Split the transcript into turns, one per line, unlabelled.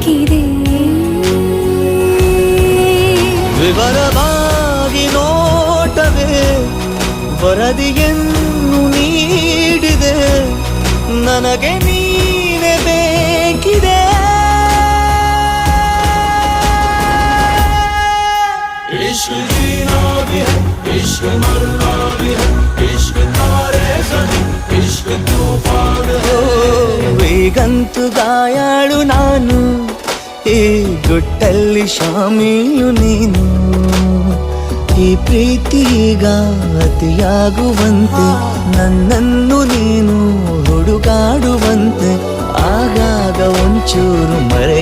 ಬೇಕಿದೆ.
ವಿವರವಾಗಿ ನೋಟವೇ ವರದಿಯನ್ನು ನೀಡಿದೆ, ನನಗೆ ನೀನೆ ಬೇಕಿದೆ. इश्क जीना भी है, इश्क मरना भी है, इश्क तारे ज़मीं, इश्क तूफान है. ಈಗಂತೂ ಗಾಯಾಳು ನಾನು, ಈ ಗುಟ್ಟಲ್ಲಿ ಶಾಮೀಲು ನೀನು. ಈ ಪ್ರೀತಿಗ ಅತಿಯಾಗುವಂತೆ ನನ್ನನ್ನು ನೀನು ಹುಡುಗಾಡುವಂತೆ ಆಗಾಗ ಒಂಚೂರು ಮರೆ